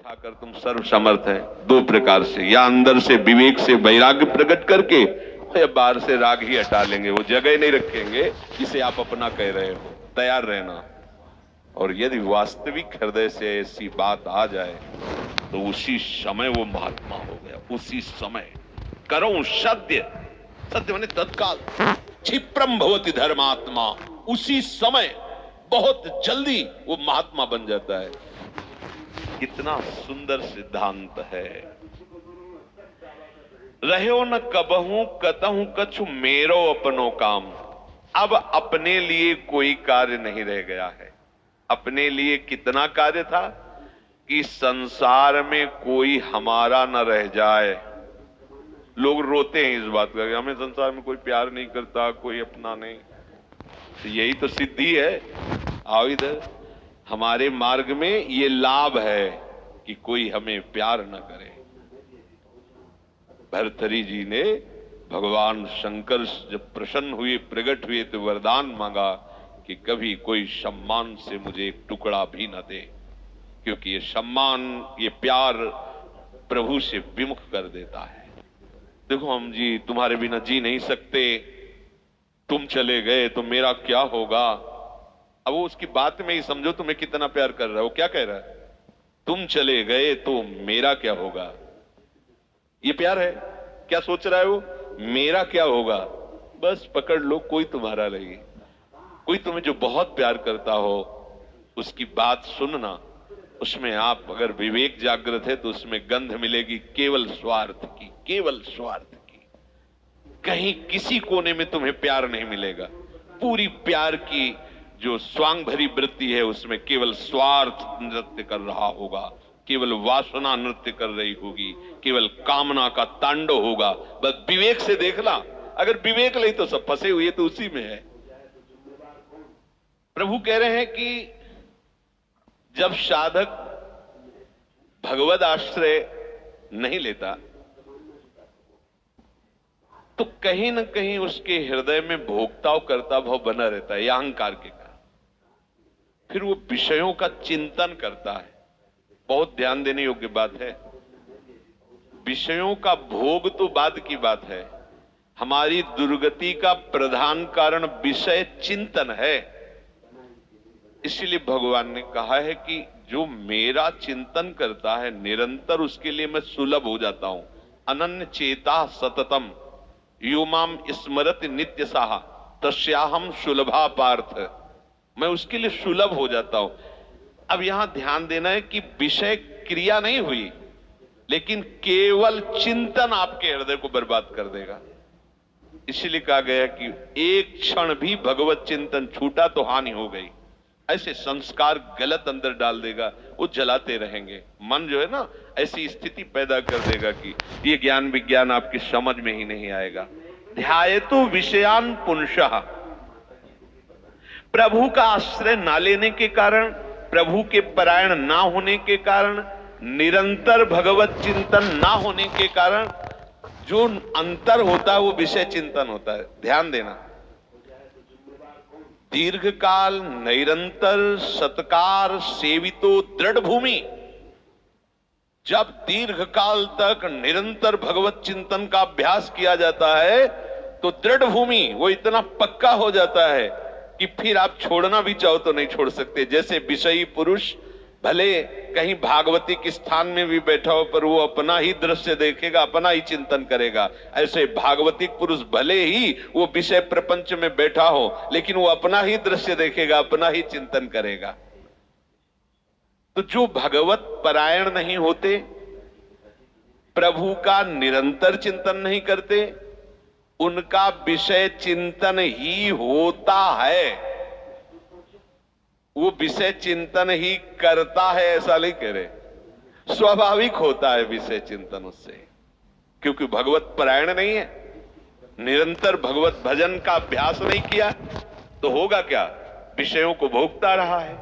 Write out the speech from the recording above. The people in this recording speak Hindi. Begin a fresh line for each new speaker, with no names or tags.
उठाकर तुम सर्व समर्थ है। दो प्रकार से, या अंदर से विवेक से वैराग्य प्रकट करके, या बाहर से राग ही हटा लेंगे, वो जगह नहीं रखेंगे जिसे आप अपना कह रहे हो। तैयार रहना। और यदि वास्तविक हृदय से ऐसी बात आ जाए तो उसी समय वो महात्मा हो गया। उसी समय करो सत्य, सत्य माने तत्काल। क्षिप्रम भवति धर्मात्मा, उसी समय बहुत जल्दी वो महात्मा बन जाता है। कितना सुंदर सिद्धांत है। रहो न कबहू कतहू कछु मेरो अपनो काम। अब अपने लिए कोई कार्य नहीं रह गया है। अपने लिए कितना कार्य था कि संसार में कोई हमारा न रह जाए। लोग रोते हैं इस बात का कि हमें संसार में कोई प्यार नहीं करता, कोई अपना नहीं। तो यही तो सिद्धि है। आओ इधर, हमारे मार्ग में ये लाभ है कि कोई हमें प्यार न करे। भर्तृहरि जी ने भगवान शंकर जब प्रसन्न हुए, प्रकट हुए, तो वरदान मांगा कि कभी कोई सम्मान से मुझे एक टुकड़ा भी न दे, क्योंकि ये सम्मान, ये प्यार प्रभु से विमुख कर देता है। देखो हम जी तुम्हारे बिना जी नहीं सकते, तुम चले गए तो मेरा क्या होगा। अब वो उसकी बात में ही समझो तुम्हें कितना प्यार कर रहा है। वो क्या कह रहा है? तुम चले गए तो मेरा क्या होगा। ये प्यार है। क्या सोच रहा है वो? मेरा क्या होगा। बस पकड़ लो, कोई तुम्हारा नहीं। कोई तुम्हें जो बहुत प्यार करता हो उसकी बात सुनना, उसमें आप अगर विवेक जागृत है तो उसमें गंध मिलेगी केवल स्वार्थ की, केवल स्वार्थ की। कहीं किसी कोने में तुम्हें प्यार नहीं मिलेगा। पूरी प्यार की जो स्वांग भरी वृत्ति है उसमें केवल स्वार्थ नृत्य कर रहा होगा, केवल वासना नृत्य कर रही होगी, केवल कामना का तांडव होगा। बस विवेक से देखना। अगर विवेक नहीं तो सब फंसे हुए तो उसी में है। प्रभु कह रहे हैं कि जब साधक भगवद आश्रय नहीं लेता तो कहीं ना कहीं उसके हृदय में भोक्ताव करता भाव बना रहता है, या अहंकार के कारण। फिर वो विषयों का चिंतन करता है। बहुत ध्यान देने योग्य बात है। विषयों का भोग तो बाद की बात है। हमारी दुर्गति का प्रधान कारण विषय चिंतन है। इसीलिए भगवान ने कहा है कि जो मेरा चिंतन करता है निरंतर, उसके लिए मैं सुलभ हो जाता हूं। अनन्य चेता सततम यो माम स्मरति नित्य साहा तस्याहम सुलभा पार्थ। मैं उसके लिए सुलभ हो जाता हूं। अब यहां ध्यान देना है कि विषय क्रिया नहीं हुई, लेकिन केवल चिंतन आपके हृदय को बर्बाद कर देगा। इसलिए कहा गया कि एक क्षण भी भगवत चिंतन छूटा तो हानि हो गई। ऐसे संस्कार गलत अंदर डाल देगा, वो जलाते रहेंगे। मन जो है ना, ऐसी स्थिति पैदा कर देगा कि ये ज्ञान विज्ञान आपकी समझ में ही नहीं आएगा। ध्यायतु विषयान पुंसः, प्रभु का आश्रय ना लेने के कारण, प्रभु के परायण ना होने के कारण, निरंतर भगवत चिंतन ना होने के कारण जो अंतर होता है वो विषय चिंतन होता है। ध्यान देना। दीर्घ काल निरंतर सत्कार सेवितो दृढ़ भूमि। जब दीर्घ काल तक निरंतर भगवत चिंतन का अभ्यास किया जाता है तो दृढ़ भूमि वो इतना पक्का हो जाता है कि फिर आप छोड़ना भी चाहो तो नहीं छोड़ सकते। जैसे विषयी पुरुष भले कहीं भागवतिक स्थान में भी बैठा हो पर वो अपना ही दृश्य देखेगा, अपना ही चिंतन करेगा। ऐसे भागवतिक पुरुष भले ही वो विषय प्रपंच में बैठा हो, लेकिन वो अपना ही दृश्य देखेगा, अपना ही चिंतन करेगा। तो जो भगवत परायण नहीं होते, प्रभु का निरंतर चिंतन नहीं करते, उनका विषय चिंतन ही होता है। वो विषय चिंतन ही करता है ऐसा नहीं कह रहे। स्वाभाविक होता है विषय चिंतन उससे, क्योंकि भगवत परायण नहीं है, निरंतर भगवत भजन का अभ्यास नहीं किया, तो होगा क्या? विषयों को भोगता रहा है।